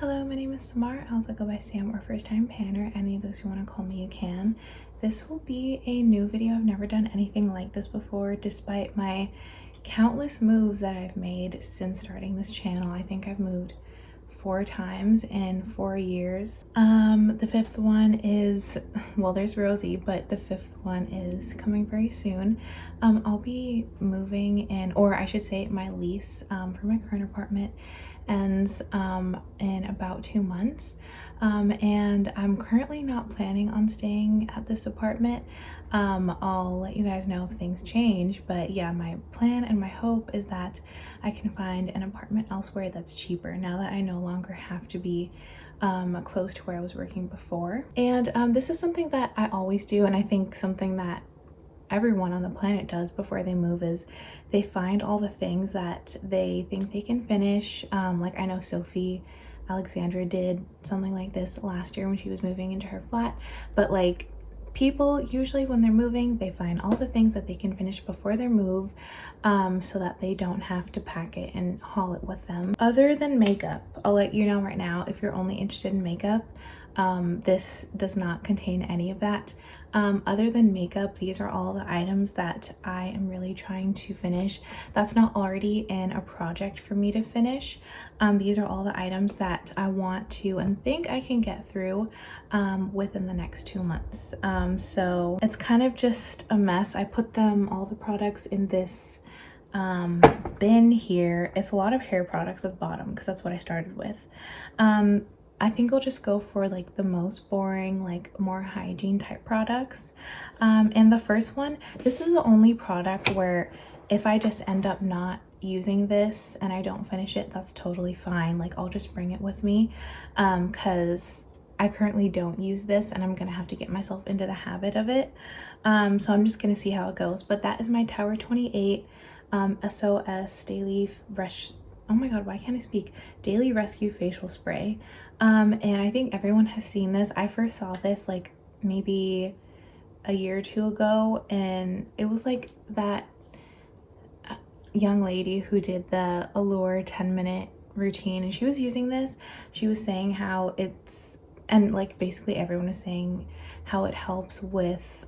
Hello, my name is Samar. I also go by Sam or First Time Panner. Any of those you want to call me, you can. This will be a new video. I've never done anything like this before, despite my countless moves that I've made since starting this channel. I think I've moved 4 times in 4 years. The 5th one is, well, there's Rosie, but the 5th one is coming very soon. I'll be moving in, or I should say my lease for my current apartment ends in about 2 months, and I'm currently not planning on staying at this apartment. I'll let you guys know if things change, but yeah, my plan and my hope is that I can find an apartment elsewhere that's cheaper now that I no longer have to be close to where I was working before. And this is something that I always do, and I think something that everyone on the planet does before they move is they find all the things that they think they can finish. Like I know Sophie Alexandra did something like this last year when she was moving into her flat, but like people usually when they're moving, they find all the things that they can finish before their move, so that they don't have to pack it and haul it with them. Other than makeup, I'll let you know right now, if you're only interested in makeup, this does not contain any of that. Other than makeup, these are all the items that I am really trying to finish. That's not already in a project for me to finish. These are all the items that I want to and think I can get through within the next 2 months. So it's kind of just a mess. I put all the products in this bin here. It's a lot of hair products at the bottom because that's what I started with. I think I'll just go for like the most boring, like more hygiene type products. And the first one, this is the only product where if I just end up not using this and I don't finish it, that's totally fine. Like I'll just bring it with me because I currently don't use this and I'm gonna have to get myself into the habit of it. So I'm just gonna see how it goes. But that is my Tower 28 SOS Daily Fresh. Oh my god, why can't I speak? Daily Rescue Facial Spray. And I think everyone has seen this. I first saw this like maybe a year or 2 ago, and it was like that young lady who did the Allure 10-minute routine, and she was using this. She was saying how and like basically everyone is saying how it helps with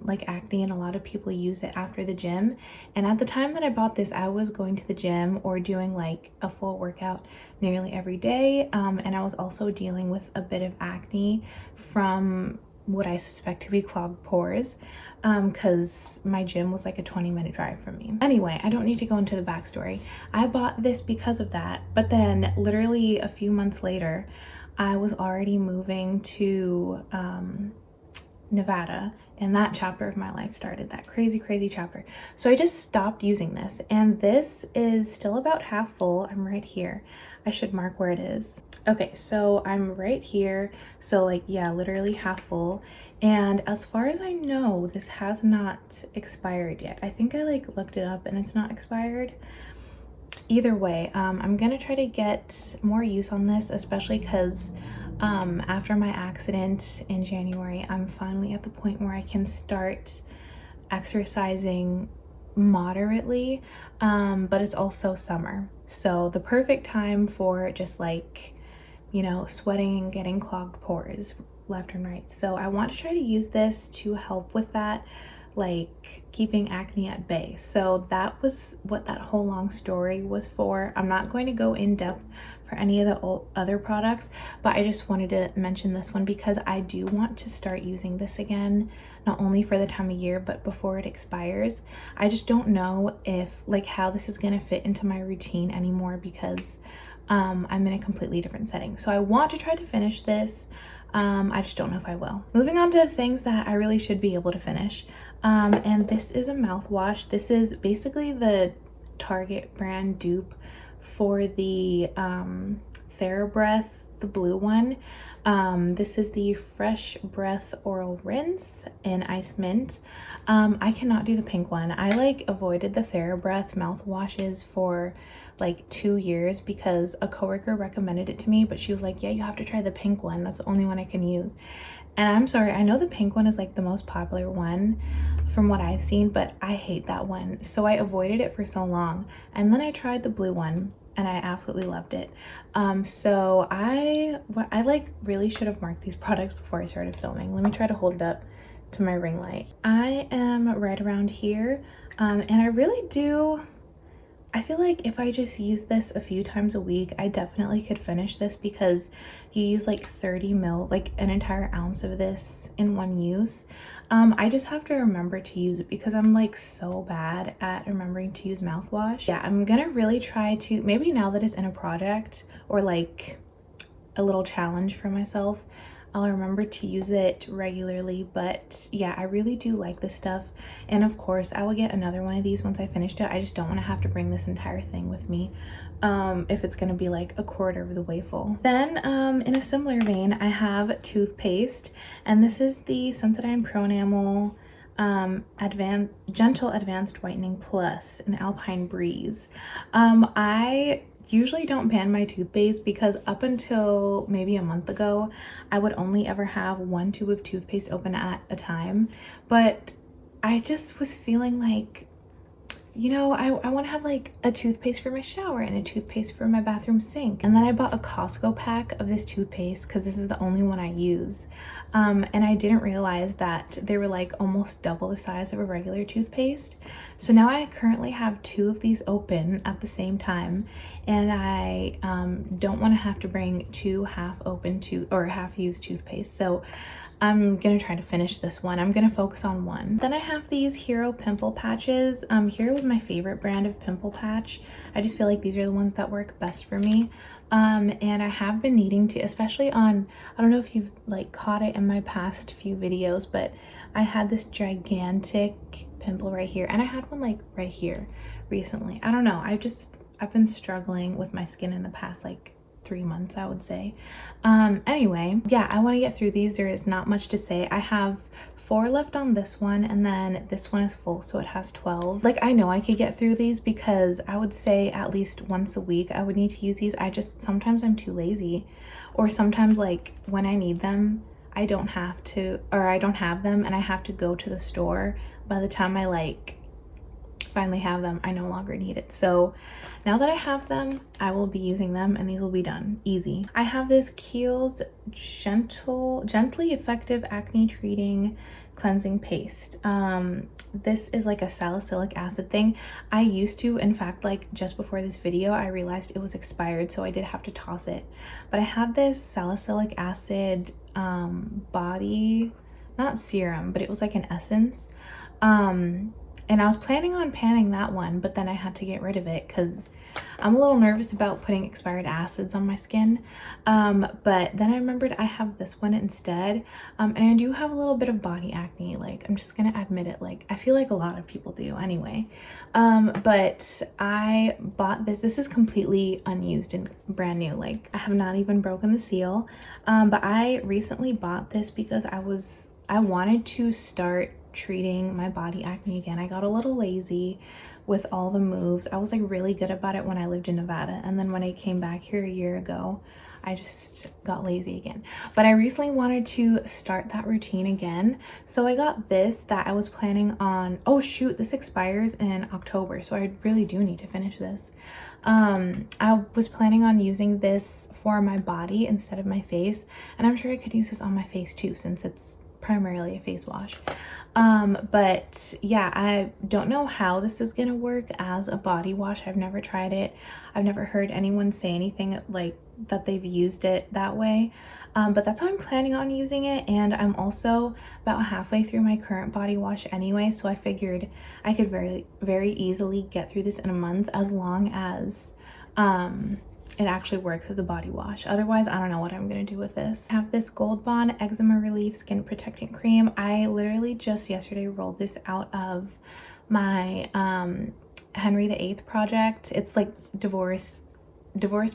like acne, and a lot of people use it after the gym. And at the time that I bought this, I was going to the gym or doing like a full workout nearly every day, and I was also dealing with a bit of acne from what I suspect to be clogged pores, because my gym was like a 20-minute drive from me. Anyway, I don't need to go into the backstory. I bought this because of that, but then literally a few months later I was already moving to Nevada, and that chapter of my life started, that crazy chapter. So I just stopped using this, and this is still about half full. I'm right here. I should mark where it is. Okay, so I'm right here. So like, yeah, literally half full. And as far as I know, this has not expired yet. I think I like looked it up and it's not expired. Either way, I'm gonna try to get more use on this, especially because after my accident in January, I'm finally at the point where I can start exercising moderately, but it's also summer, so the perfect time for just like, you know, sweating and getting clogged pores left and right. So I want to try to use this to help with that, like keeping acne at bay. So that was what that whole long story was for. I'm not going to go in depth for any of the other products, but I just wanted to mention this one because I do want to start using this again, not only for the time of year but before it expires. I just don't know if like how this is going to fit into my routine anymore because I'm in a completely different setting. So I want to try to finish this. I just don't know if I will. Moving on to things that I really should be able to finish. And this is a mouthwash. This is basically the Target brand dupe for the TheraBreath, the blue one. This is the Fresh Breath Oral Rinse in Ice Mint. I cannot do the pink one. I like avoided the TheraBreath mouthwashes for like 2 years because a coworker recommended it to me, but she was like, yeah, you have to try the pink one. That's the only one I can use. And I'm sorry, I know the pink one is like the most popular one from what I've seen, but I hate that one. So I avoided it for so long. And then I tried the blue one and I absolutely loved it. So I like really should have marked these products before I started filming. Let me try to hold it up to my ring light. I am right around here, and I really do, I feel like if I just use this a few times a week, I definitely could finish this, because you use like 30 mil, like an entire ounce of this in one use. I just have to remember to use it because I'm like so bad at remembering to use mouthwash. Yeah, I'm gonna really try to, maybe now that it's in a project or like a little challenge for myself, I'll remember to use it regularly. But yeah, I really do like this stuff, and of course I will get another one of these once I finished it. I just don't want to have to bring this entire thing with me if it's gonna be like a quarter of the way full. Then in a similar vein, I have toothpaste, and this is the Sensodyne Pronamel Gentle Advanced Whitening Plus in Alpine Breeze. I usually don't pan my toothpaste because up until maybe a month ago, I would only ever have one tube of toothpaste open at a time. But I just was feeling like, you know, I want to have like a toothpaste for my shower and a toothpaste for my bathroom sink. And then I bought a Costco pack of this toothpaste because this is the only one I use. And I didn't realize that they were like almost double the size of a regular toothpaste. So now I currently have two of these open at the same time, and I don't want to have to bring two half used toothpaste. So I'm gonna try to finish this one. I'm gonna focus on one. Then I have these Hero pimple patches. Hero is my favorite brand of pimple patch. I just feel like these are the ones that work best for me. And I have been needing to, especially on, I don't know if you've like caught it in my past few videos, but I had this gigantic pimple right here, and I had one like right here recently. I don't know, I've been struggling with my skin in the past like 3 months, I would say. Anyway, yeah, I want to get through these. There is not much to say. I have 4 left on this one, and then this one is full, so it has 12. Like, I know I could get through these because I would say at least once a week I would need to use these. Sometimes I'm too lazy, or sometimes like when I need them, I don't have them and I have to go to the store. By the time I like finally have them, I no longer need it. So now that I have them, I will be using them, and these will be done easy. I have this Kiehl's Gently Effective Acne Treating Cleansing Paste. This is like a salicylic acid thing. I used to, in fact, like just before this video, I realized it was expired, so I did have to toss it. But I had this salicylic acid body, not serum, but it was like an essence. And I was planning on panning that one, but then I had to get rid of it because I'm a little nervous about putting expired acids on my skin. But then I remembered I have this one instead. And I do have a little bit of body acne. Like, I'm just gonna admit it. Like, I feel like a lot of people do anyway. But I bought this. This is completely unused and brand new. Like, I have not even broken the seal. But I recently bought this because I wanted to start treating my body acne again. I got a little lazy with all the moves. I was like really good about it when I lived in Nevada, and then when I came back here a year ago, I just got lazy again. But I recently wanted to start that routine again, so I got this that I was planning on. Oh shoot, this expires in October, so I really do need to finish this. I was planning on using this for my body instead of my face, and I'm sure I could use this on my face too, since it's primarily a face wash. But yeah, I don't know how this is gonna work as a body wash. I've never tried it. I've never heard anyone say anything like that they've used it that way. But that's how I'm planning on using it, and I'm also about halfway through my current body wash anyway, so I figured I could very easily get through this in a month, as long as it actually works as a body wash. Otherwise, I don't know what I'm gonna do with this. I have this Gold Bond Eczema Relief Skin Protecting Cream. I literally just yesterday rolled this out of my Henry VIII project. It's like Divorced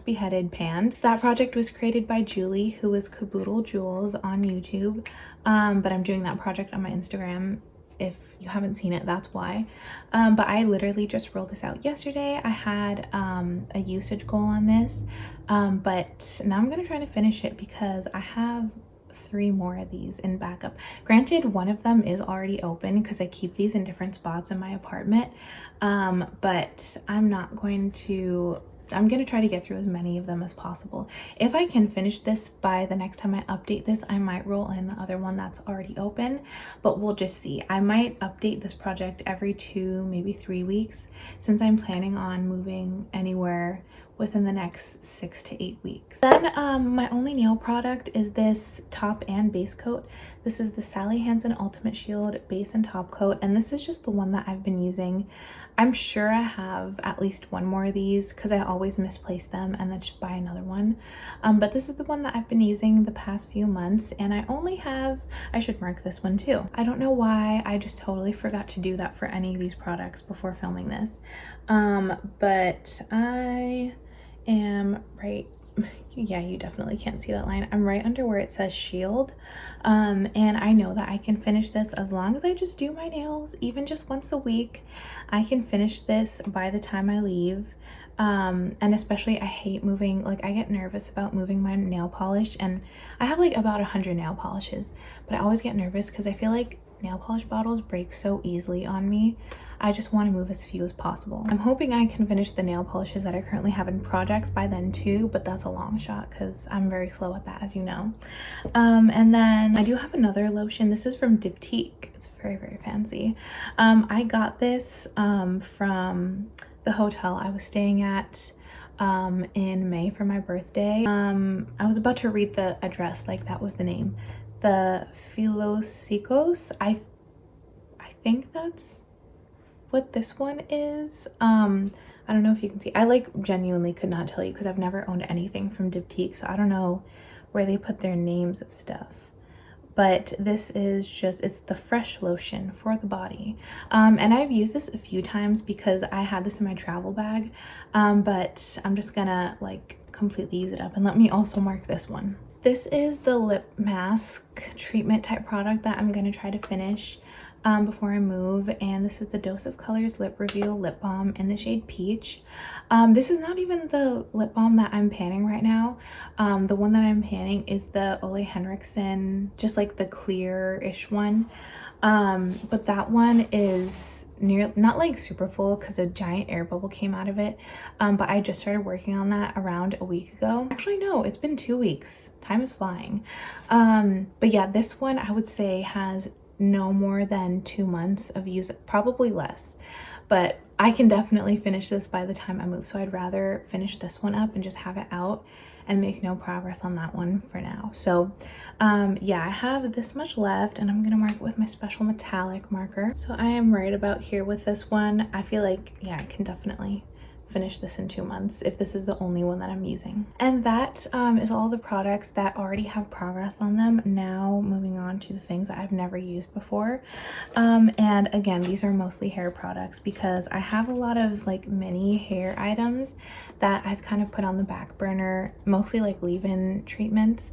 Beheaded Panned. That project was created by Julie, who is Caboodle Jewels on YouTube. But I'm doing that project on my Instagram. If you haven't seen it, that's why. But I literally just rolled this out yesterday. I had a usage goal on this, but now I'm gonna try to finish it because I have 3 more of these in backup. Granted, one of them is already open because I keep these in different spots in my apartment, but I'm not going to I'm gonna try to get through as many of them as possible. If I can finish this by the next time I update this, I might roll in the other one that's already open, but we'll just see. I might update this project every 2, maybe 3 weeks, since I'm planning on moving anywhere within the next 6 to 8 weeks. Then my only nail product is this top and base coat. This is the Sally Hansen Ultimate Shield base and top coat, and this is just the one that I've been using. I'm sure I have at least one more of these because I always misplace them and then just buy another one. But this is the one that I've been using the past few months, and I only have, I should mark this one too. I don't know why, I just totally forgot to do that for any of these products before filming this. But I am right, yeah, you definitely can't see that line. I'm right under where it says shield, and I know that I can finish this as long as I just do my nails even just once a week. I can finish this by the time I leave. And especially I hate moving, like I get nervous about moving my nail polish, and I have like about 100 nail polishes, but I always get nervous because I feel like nail polish bottles break so easily on me. I just want to move as few as possible. I'm hoping I can finish the nail polishes that I currently have in projects by then too, but that's a long shot because I'm very slow at that, as you know. And then I do have another lotion. This is from Diptyque. It's very, very fancy. I got this from the hotel I was staying at in May for my birthday. I was about to read the address, like that was the name. The Philosikos, I think that's what this one is. I don't know if you can see. I like genuinely could not tell you because I've never owned anything from Diptyque, so I don't know where they put their names of stuff. But this is just, it's the fresh lotion for the body. And I've used this a few times because I had this in my travel bag, but I'm just gonna like completely use it up. And let me also mark this one. This is the lip mask treatment type product that I'm gonna try to finish before I move, and this is the Dose of Colors Lip Reveal Lip Balm in the shade Peach. This is not even the lip balm that I'm panning right now. The one that I'm panning is the Ole Henriksen, just like the clear-ish one. But that one is not like super full because a giant air bubble came out of it, but I just started working on that around a week ago. Actually no, it's been 2 weeks. Time is flying. But yeah, this one I would say has no more than 2 months of use, probably less, but I can definitely finish this by the time I move, so I'd rather finish this one up and just have it out and make no progress on that one for now. So yeah, I have this much left, and I'm gonna mark it with my special metallic marker. So I am right about here with this one. I feel like, yeah, I can definitely finish this in 2 months if this is the only one that I'm using. And that is all the products that already have progress on them. Now moving on to the things that I've never used before. And again, these are mostly hair products because I have a lot of like mini hair items that I've kind of put on the back burner, mostly like leave-in treatments,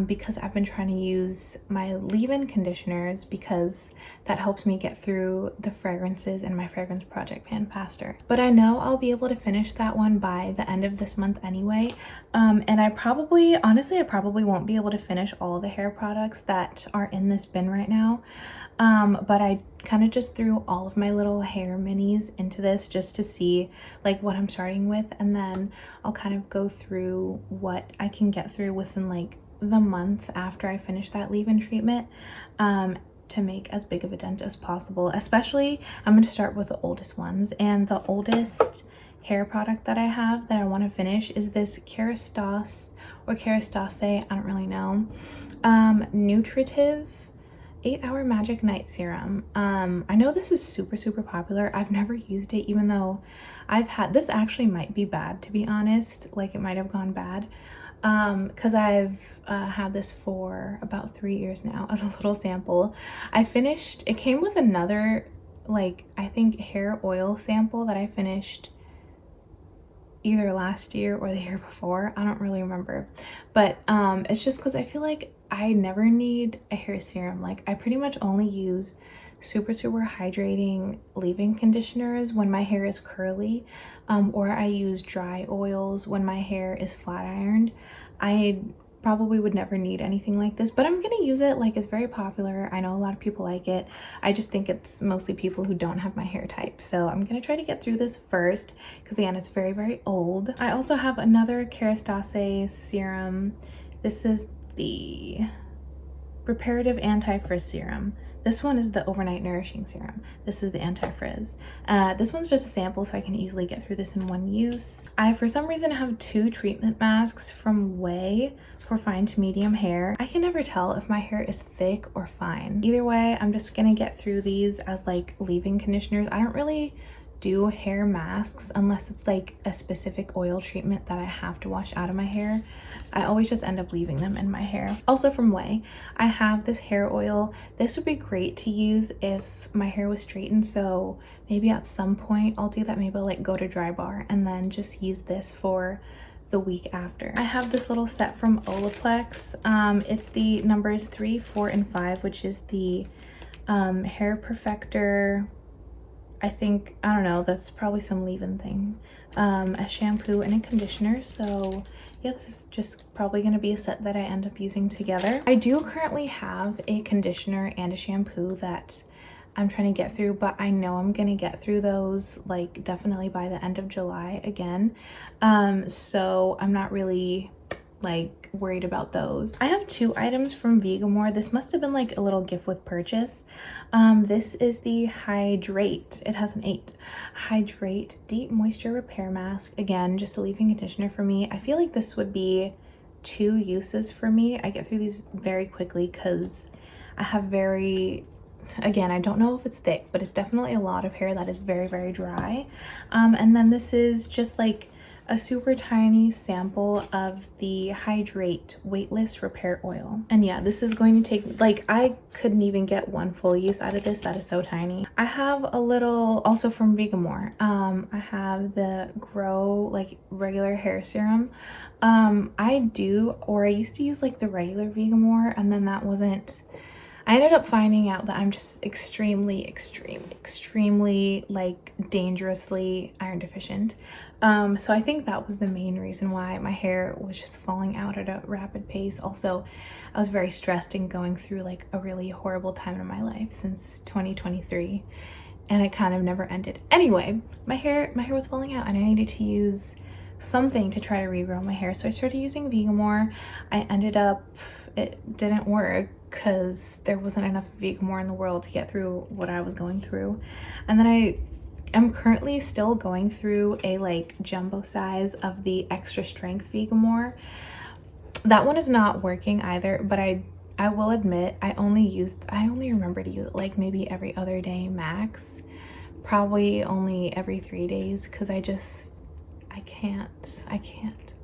because I've been trying to use my leave-in conditioners because that helps me get through the fragrances in my fragrance project pan faster. But I know I'll be able to finish that one by the end of this month anyway. And I probably, honestly, I probably won't be able to finish all the hair products that are in this bin right now. But I kind of just threw all of my little hair minis into this just to see like what I'm starting with, and then I'll kind of go through what I can get through within like the month after I finish that leave-in treatment, to make as big of a dent as possible. Especially, I'm going to start with the oldest ones, and the oldest hair product that I have that I want to finish is this Kerastase or Kerastase, I don't really know, Nutritive 8-Hour Magic Night Serum. I know this is super popular. I've never used it, even though I've had this. Actually might be bad, to be honest. Like, it might have gone bad because I've had this for about 3 years now as a little sample. I finished, it came with another, like, I think hair oil sample that I finished either last year or the year before. I don't really remember, but it's just because I feel like I never need a hair serum. Like, I pretty much only use super hydrating leave-in conditioners when my hair is curly, or I use dry oils when my hair is flat ironed. I probably would never need anything like this, but I'm gonna use it. Like, it's very popular. I know a lot of people like it. I just think it's mostly people who don't have my hair type. So I'm gonna try to get through this first because again, it's very, very old. I also have another Kerastase serum. This is the Reparative Anti-Frizz Serum. This one is the Overnight Nourishing Serum. This is the Anti-Frizz. This one's just a sample, so I can easily get through this in one use. I, for some reason, have 2 treatment masks from Way for fine to medium hair. I can never tell if my hair is thick or fine. Either way, I'm just gonna get through these as like leave-in conditioners. I don't really do hair masks unless it's like a specific oil treatment that I have to wash out of my hair. I always just end up leaving them in my hair. Also from Way, I have this hair oil. This would be great to use if my hair was straightened, so maybe at some point I'll do that. Maybe I'll like go to Dry Bar and then just use this for the week after. I have this little set from Olaplex. It's the numbers 3, 4, and 5, which is the Hair Perfector. I think, I don't know, that's probably some leave-in thing. A shampoo and a conditioner. So yeah, this is just probably going to be a set that I end up using together. I do currently have a conditioner and a shampoo that I'm trying to get through, but I know I'm going to get through those like definitely by the end of July again. So I'm not really like worried about those. I have 2 items from Vegamour. This must have been like a little gift with purchase. This is the Hydrate. It has an 8. Hydrate Deep Moisture Repair Mask. Again, just a leave-in conditioner for me. I feel like this would be 2 uses for me. I get through these very quickly because I have very, again, I don't know if it's thick, but it's definitely a lot of hair that is very, very dry. And then this is just like a super tiny sample of the Hydrate Weightless Repair Oil. And yeah, this is going to take, like, I couldn't even get one full use out of this. That is so tiny. I have a little, also from Vegamour, I have the Grow like regular hair serum. I used to use like the regular Vegamour, and then that wasn't, I ended up finding out that I'm just extremely like dangerously iron deficient. So I think that was the main reason why my hair was just falling out at a rapid pace. Also, I was very stressed and going through like a really horrible time in my life since 2023, and it kind of never ended. Anyway, my hair was falling out and I needed to use something to try to regrow my hair. So I started using Vegamour. I ended up, it didn't work because there wasn't enough Vegamour in the world to get through what I was going through. And then I'm currently still going through a like jumbo size of the extra strength Vegamour. That one is not working either, but I will admit I only remember to use it like maybe every other day max, probably only every 3 days, because I can't.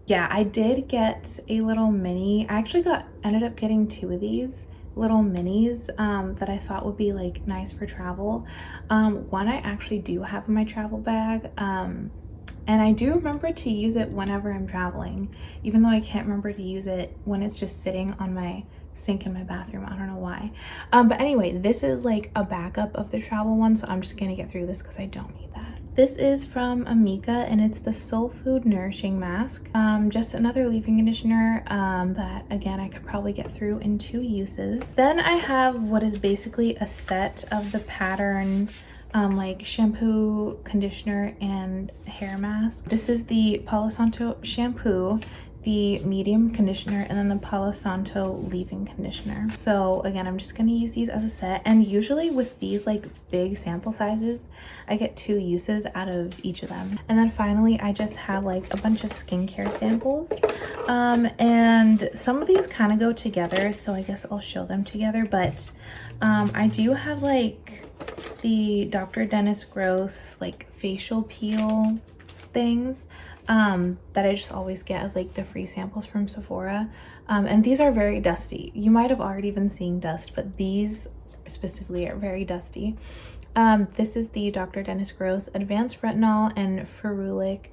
Yeah, I did get a little mini. I actually ended up getting 2 of these little minis that I thought would be like nice for travel. One I actually do have in my travel bag, and I do remember to use it whenever I'm traveling, even though I can't remember to use it when it's just sitting on my sink in my bathroom. I don't know why. But anyway, this is like a backup of the travel one, so I'm just gonna get through this because I don't need that. This is from Amika, and it's the Soul Food Nourishing Mask. Just another leave-in conditioner that, again, I could probably get through in 2 uses. Then I have what is basically a set of the Pattern like shampoo, conditioner, and hair mask. This is the Palo Santo shampoo, the medium conditioner, and then the Palo Santo leave-in conditioner. So again, I'm just going to use these as a set, and usually with these like big sample sizes I get 2 uses out of each of them. And then finally I just have like a bunch of skincare samples, and some of these kind of go together, so I guess I'll show them together. But I do have like the Dr. Dennis Gross like facial peel things that I just always get as like the free samples from Sephora, and these are very dusty. You might have already been seeing dust, but these specifically are very dusty. This is the Dr. Dennis Gross Advanced Retinol and Ferulic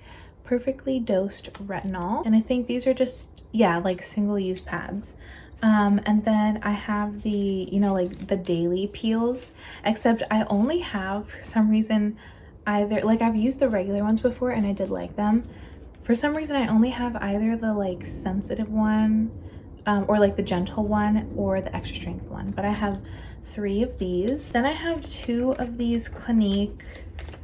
Perfectly Dosed Retinol, and I think these are just, yeah, like single-use pads. And then I have the, you know, like the daily peels, except I only have, for some reason, either, like, I've used the regular ones before and I did like them. For some reason I only have either the like sensitive one or like the gentle one or the extra strength one, but I have 3 of these. Then I have 2 of these Clinique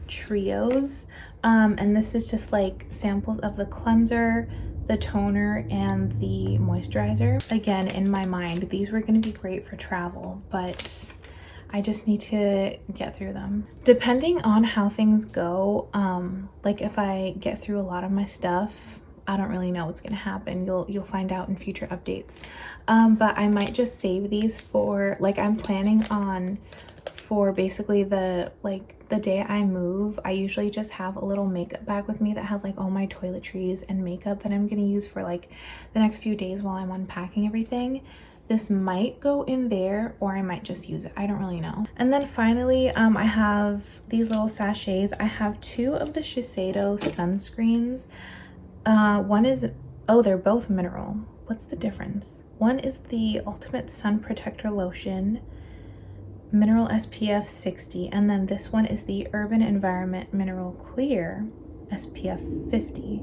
trios, and this is just like samples of the cleanser, the toner, and the moisturizer. Again, in my mind, these were going to be great for travel, but I just need to get through them. Depending on how things go, like if I get through a lot of my stuff, I don't really know what's gonna happen. You'll find out in future updates. But I might just save these for, like, I'm planning on for basically the day I move. I usually just have a little makeup bag with me that has like all my toiletries and makeup that I'm gonna use for like the next few days while I'm unpacking everything. This might go in there, or I might just use it. I don't really know. And then finally, I have these little sachets. I have 2 of the Shiseido sunscreens. One is, oh, they're both mineral. What's the difference? One is the Ultimate Sun Protector Lotion, Mineral SPF 60, and then this one is the Urban Environment Mineral Clear SPF 50.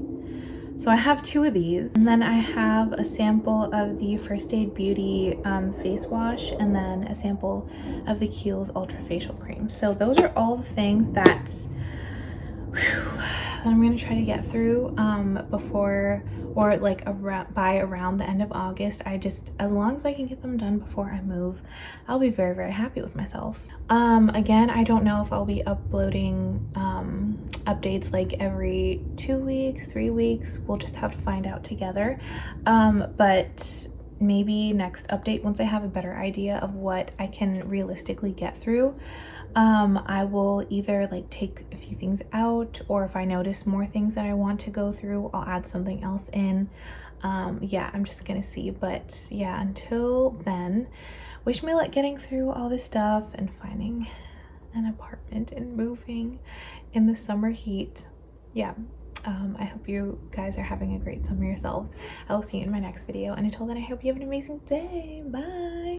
So I have 2 of these, and then I have a sample of the First Aid Beauty face wash, and then a sample of the Kiehl's Ultra Facial Cream. So those are all the things that I'm gonna try to get through before, or like by around the end of August. As long as I can get them done before I move, I'll be very, very happy with myself. Again, I don't know if I'll be uploading updates like every 2 weeks, 3 weeks. We'll just have to find out together. But maybe next update, once I have a better idea of what I can realistically get through, I will either like take a few things out, or if I notice more things that I want to go through, I'll add something else in. Yeah, I'm just gonna see. But yeah, until then, wish me luck getting through all this stuff and finding an apartment and moving in the summer heat. Yeah, I hope you guys are having a great summer yourselves. I will see you in my next video, and until then, I hope you have an amazing day. Bye.